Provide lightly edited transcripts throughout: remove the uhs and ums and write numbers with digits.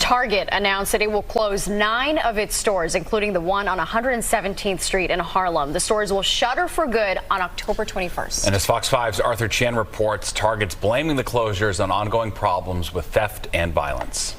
Target announced that it will close 9 of its stores, including the one on 117th Street in Harlem. The stores will shutter for good on October 21st. And as Fox 5's Arthur Chen reports, Target's blaming the closures on ongoing problems with theft and violence.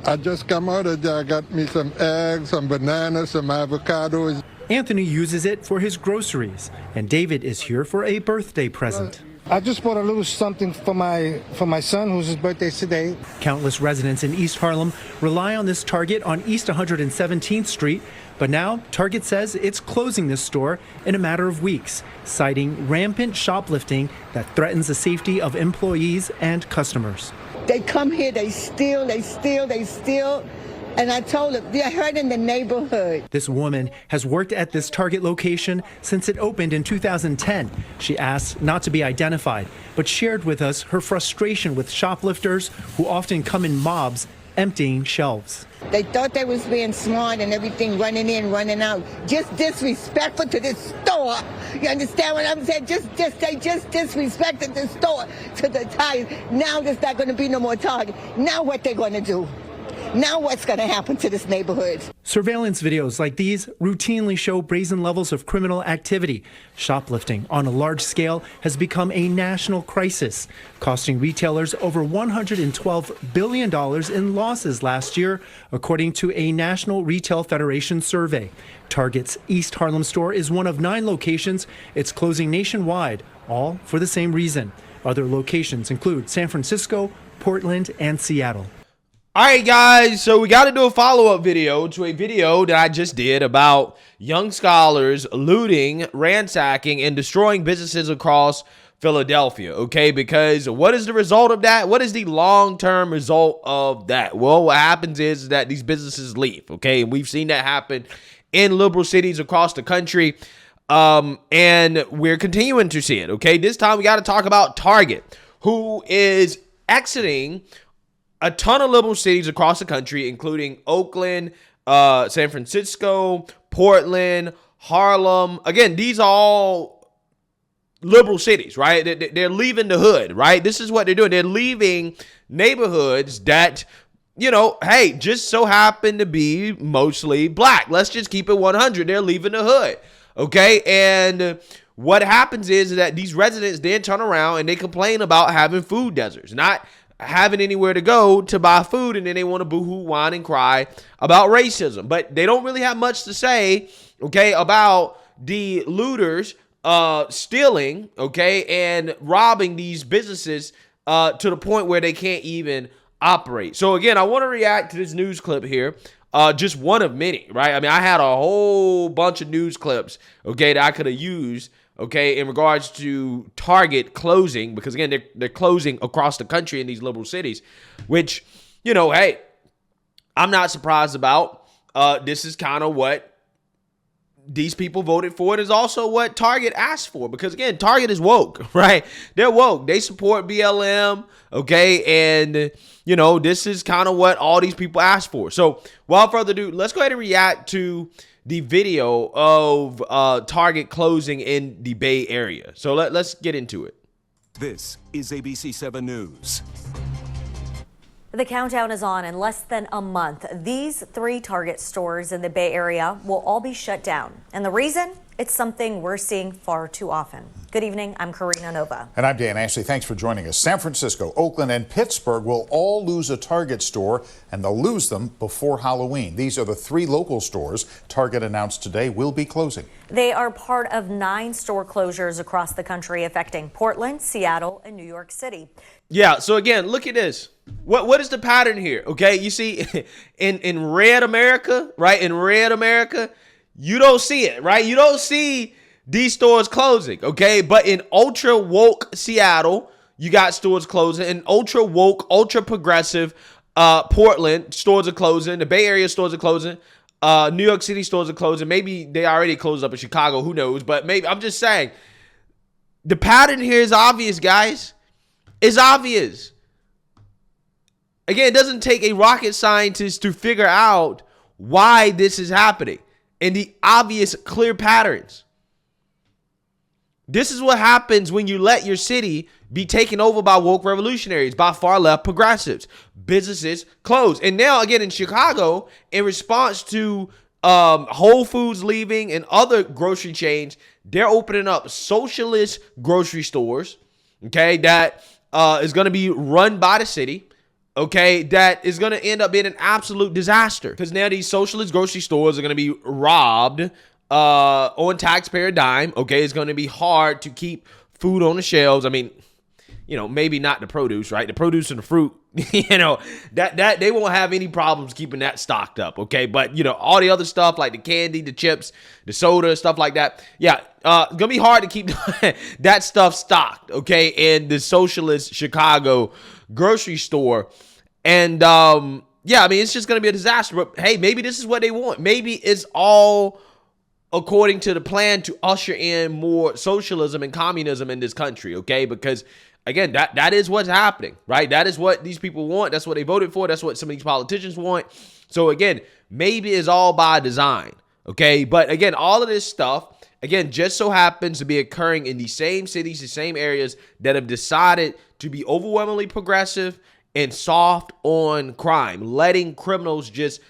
I just come out of there. I got me some eggs, some bananas, some avocados. Anthony uses it for his groceries, and David is here for a birthday present. I just bought a little something for my son, whose birthday today. Countless residents in East Harlem rely on this Target on East 117th Street, but now Target says it's closing this store in a matter of weeks, citing rampant shoplifting that threatens the safety of employees and customers. They come here, they steal. And I told them, they're hurting the neighborhood. This woman has worked at this Target location since it opened in 2010. She asked not to be identified, but shared with us her frustration with shoplifters who often come in mobs emptying shelves. They thought they was being smart and everything, running in, running out. Just disrespectful to this store. You understand what I'm saying? They just disrespected the store to the tires. Now there's not going to be no more Target. Now what they going to do? Now what's going to happen to this neighborhood? Surveillance videos like these routinely show brazen levels of criminal activity. Shoplifting on a large scale has become a national crisis, costing retailers over $112 billion in losses last year, according to a National Retail Federation survey. Target's East Harlem store is one of 9 locations it's closing nationwide, all for the same reason. Other locations include San Francisco, Portland, and Seattle. All right, guys, so we got to do a follow-up video to a video that I just did about young scholars looting, ransacking, and destroying businesses across Philadelphia, okay? Because what is the result of that? What is the long-term result of that? Well, what happens is that these businesses leave, okay? And we've seen that happen in liberal cities across the country, and we're continuing to see it, okay? This time we got to talk about Target, who is exiting a ton of liberal cities across the country, including Oakland, San Francisco, Portland, Harlem. Again, these are all liberal cities, right? They're leaving the hood, right? This is what they're doing. They're leaving neighborhoods that, you know, hey, just so happen to be mostly black. Let's just keep it 100. They're leaving the hood, okay? And what happens is that these residents then turn around and they complain about having food deserts, not having anywhere to go to buy food, and then they want to boohoo, whine, and cry about racism. But they don't really have much to say, okay, about the looters stealing, okay, and robbing these businesses to the point where they can't even operate. So again, I want to react to this news clip here. Just one of many, right? I mean, I had a whole bunch of news clips, okay, that I could have used, okay, in regards to Target closing, because again, they're closing across the country in these liberal cities, which, you know, hey, I'm not surprised about. This is kind of what these people voted for. It is also what Target asked for, because again, Target is woke, right? They're woke. They support BLM, okay, and you know, this is kind of what all these people asked for. So without further ado, let's go ahead and react to the video of Target closing in the Bay Area. So let's get into it. This is ABC 7 News. The countdown is on. In less than a month, these 3 Target stores in the Bay Area will all be shut down. And the reason? It's something we're seeing far too often. Good evening, I'm Karina Nova. And I'm Dan Ashley. Thanks for joining us. San Francisco, Oakland, and Pittsburgh will all lose a Target store, and they'll lose them before Halloween. These are the 3 local stores Target announced today will be closing. They are part of 9 store closures across the country, affecting Portland, Seattle, and New York City. Yeah, so again, look at this. What is the pattern here? Okay, you see in red America, right? In red America, you don't see it, right? You don't see these stores closing, okay? But in ultra woke Seattle, you got stores closing. In ultra woke, ultra progressive Portland, stores are closing. The Bay Area stores are closing. New York City stores are closing. Maybe they already closed up in Chicago, who knows? But maybe, I'm just saying, the pattern here is obvious, guys. It's obvious. Again, it doesn't take a rocket scientist to figure out why this is happening and the obvious clear patterns. This is what happens when you let your city be taken over by woke revolutionaries, by far left progressives. Businesses close. And now, again, in Chicago, in response to Whole Foods leaving and other grocery chains, they're opening up socialist grocery stores, okay, that is going to be run by the city, okay, that is going to end up being an absolute disaster. Because now these socialist grocery stores are going to be robbed on taxpayer dime, okay? It's going to be hard to keep food on the shelves. I mean, you know, maybe not the produce, right? The produce and the fruit, you know, that they won't have any problems keeping that stocked up, okay? But, you know, all the other stuff like the candy, the chips, the soda, stuff like that, yeah, it's going to be hard to keep that stuff stocked, okay, in the socialist Chicago grocery store. And, yeah, I mean, it's just going to be a disaster. But, hey, maybe this is what they want. Maybe it's all according to the plan to usher in more socialism and communism in this country, okay? Because, again, that is what's happening, right? That is what these people want. That's what they voted for. That's what some of these politicians want. So, again, maybe it's all by design, okay? But, again, all of this stuff, again, just so happens to be occurring in the same cities, the same areas that have decided to be overwhelmingly progressive and soft on crime, letting criminals just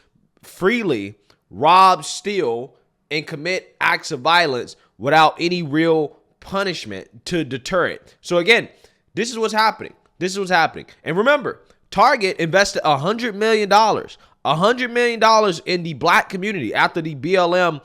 freely rob, steal, and commit acts of violence without any real punishment to deter it. So again, this is what's happening. This is what's happening. And remember, Target invested $100 million in the black community after the BLM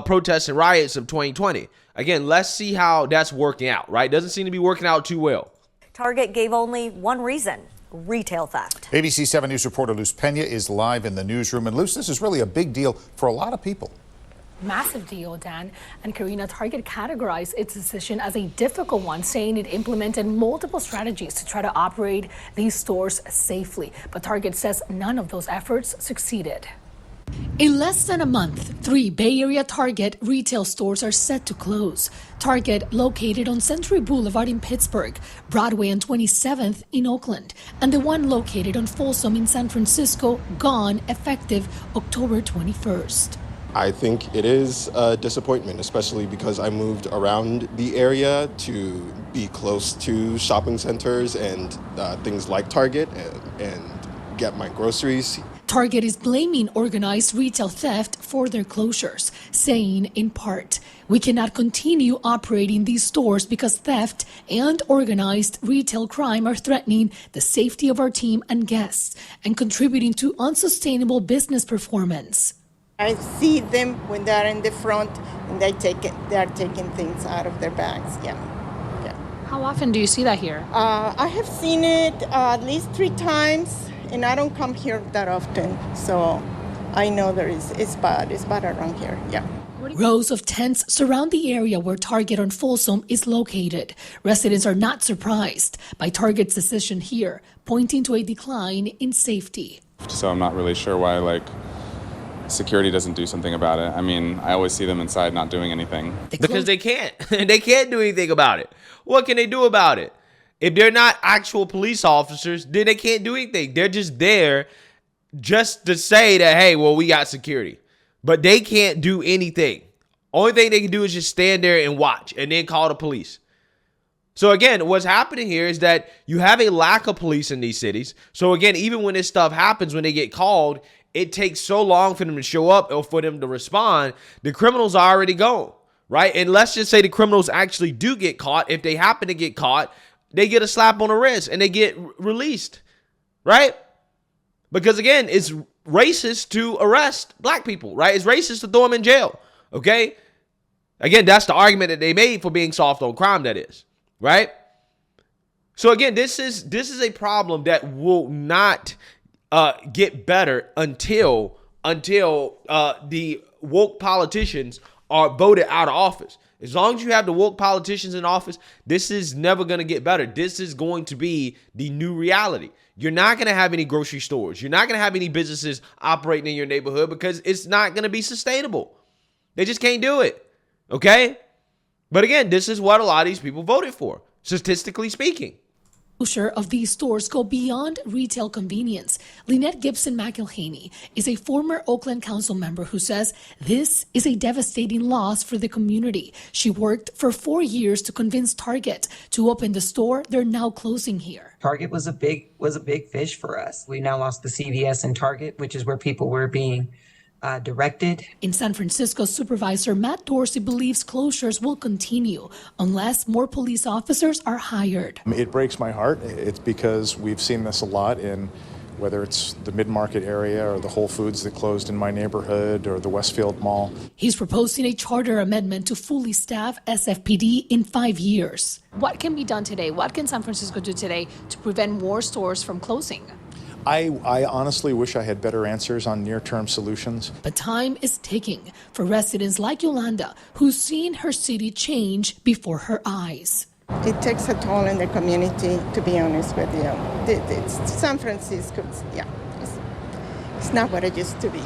protests and riots of 2020. Again, let's see how that's working out, right? Doesn't seem to be working out too well. Target gave only one reason: retail theft. ABC 7 News reporter Luz Pena is live in the newsroom. And Luz, this is really a big deal for a lot of people. Massive deal, Dan. And Karina, Target categorized its decision as a difficult one, saying it implemented multiple strategies to try to operate these stores safely. But Target says none of those efforts succeeded. In less than a month, 3 Bay Area Target retail stores are set to close. Target, located on Century Boulevard in Pittsburgh, Broadway and 27th in Oakland, and the one located on Folsom in San Francisco, gone effective October 21st. I think it is a disappointment, especially because I moved around the area to be close to shopping centers and things like Target and get my groceries. Target is blaming organized retail theft for their closures, saying in part, "We cannot continue operating these stores because theft and organized retail crime are threatening the safety of our team and guests and contributing to unsustainable business performance." I see them when they're in the front and they are taking things out of their bags. Yeah. How often do you see that here? I have seen it at least 3 times, and I don't come here that often, so I know it's bad. It's bad around here. Yeah. Rows of tents surround the area where Target on Folsom is located. Residents are not surprised by Target's decision here, pointing to a decline in safety. So I'm not really sure why, security doesn't do something about it. I mean, I always see them inside not doing anything. Because they can't. They can't do anything about it. What can they do about it? If they're not actual police officers, then they can't do anything. They're just there just to say that, hey, well, we got security. But they can't do anything. Only thing they can do is just stand there and watch and then call the police. So again, what's happening here is that you have a lack of police in these cities. So again, even when this stuff happens, when they get called, it takes so long for them to show up or for them to respond. The criminals are already gone, right? And let's just say the criminals actually do get caught. If they happen to get caught, they get a slap on the wrist and they get released, right? Because again, it's racist to arrest black people, right? It's racist to throw them in jail, okay? Again, that's the argument that they made for being soft on crime, that is, right? So again, this is a problem that will not get better until the woke politicians are voted out of office. As long as you have the woke politicians in office, this is never going to get better. This is going to be the new reality. You're not going to have any grocery stores. You're not going to have any businesses operating in your neighborhood because it's not going to be sustainable. They just can't do it. Okay? But again, this is what a lot of these people voted for, statistically speaking. Closure of these stores go beyond retail convenience. Lynette Gibson McElhaney is a former Oakland council member who says this is a devastating loss for the community. She worked for 4 years to convince Target to open the store they're now closing here. Target was a big fish for us. We now lost the CVS and Target, which is where people were being directed. In San Francisco, Supervisor Matt Dorsey believes closures will continue unless more police officers are hired. It breaks my heart. It's because we've seen this a lot in whether it's the mid-market area or the Whole Foods that closed in my neighborhood or the Westfield Mall. He's proposing a charter amendment to fully staff SFPD in 5 years. What can be done today? What can San Francisco do today to prevent more stores from closing? I honestly wish I had better answers on near-term solutions. But time is ticking for residents like Yolanda, who's seen her city change before her eyes. It takes a toll in the community, to be honest with you. It's San Francisco, yeah, it's not what it used to be.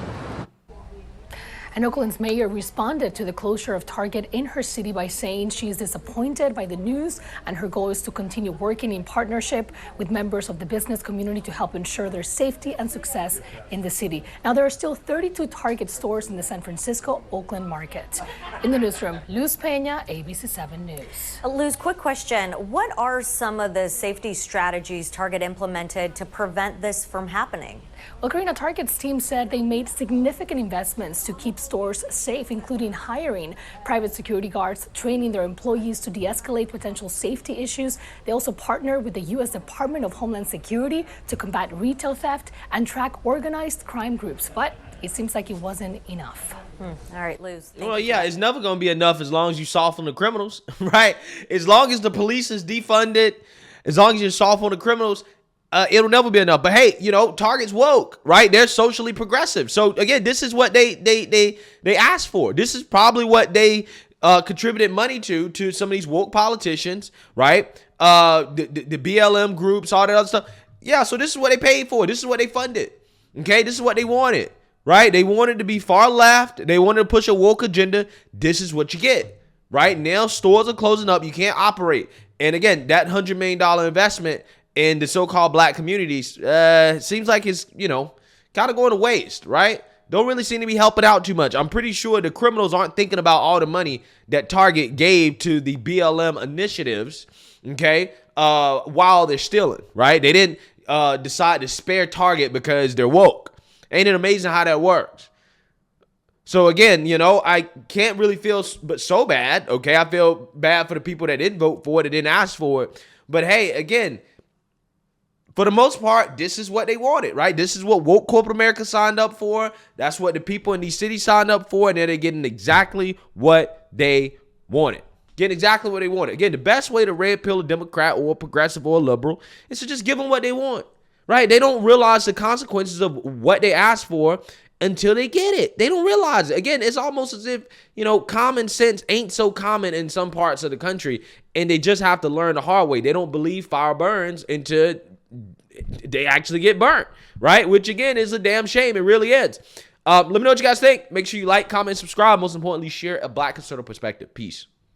And Oakland's mayor responded to the closure of Target in her city by saying she is disappointed by the news and her goal is to continue working in partnership with members of the business community to help ensure their safety and success in the city. Now, there are still 32 Target stores in the San Francisco-Oakland market. In the newsroom, Luz Peña, ABC7 News. Luz, quick question. What are some of the safety strategies Target implemented to prevent this from happening? Well, Karina, Target's team said they made significant investments to keep stores safe, including hiring private security guards, training their employees to de-escalate potential safety issues. They also partnered with the U.S. Department of Homeland Security to combat retail theft and track organized crime groups. But it seems like it wasn't enough. All right, Luz. Well, yeah, it's never going to be enough as long as you soften the criminals, right? As long as the police is defunded, as long as you're soft on the criminals, it'll never be enough. But hey, you know, Target's woke, right? They're socially progressive. So again, this is what they asked for. This is probably what they contributed money to some of these woke politicians, right? The BLM groups, all that other stuff. Yeah, so this is what they paid for. This is what they funded. Okay, this is what they wanted, right? They wanted to be far left. They wanted to push a woke agenda. This is what you get, right? Now stores are closing up. You can't operate. And again, that $100 million investment in the so-called black communities seems like it's, you know, kind of going to waste, right? Don't really seem to be helping out too much. I'm pretty sure the criminals aren't thinking about all the money that Target gave to the BLM initiatives, okay, while they're stealing, right? They didn't decide to spare Target because they're woke. Ain't it amazing how that works? So again, you know, I can't really feel but so bad, okay? I feel bad for the people that didn't vote for it, that didn't ask for it. But hey, again, for the most part, this is what they wanted, right? This is what woke corporate America signed up for. That's what the people in these cities signed up for. And then they're getting exactly what they wanted. Getting exactly what they wanted. Again, the best way to red pill a Democrat or a progressive or a liberal is to just give them what they want, right? They don't realize the consequences of what they asked for until they get it. They don't realize it. Again, it's almost as if, you know, common sense ain't so common in some parts of the country. And they just have to learn the hard way. They don't believe fire burns until they actually get burnt, right? Which again is a damn shame. It really is. Let me know what you guys think. Make sure you like, comment, subscribe. Most importantly, share a black conservative perspective. Peace.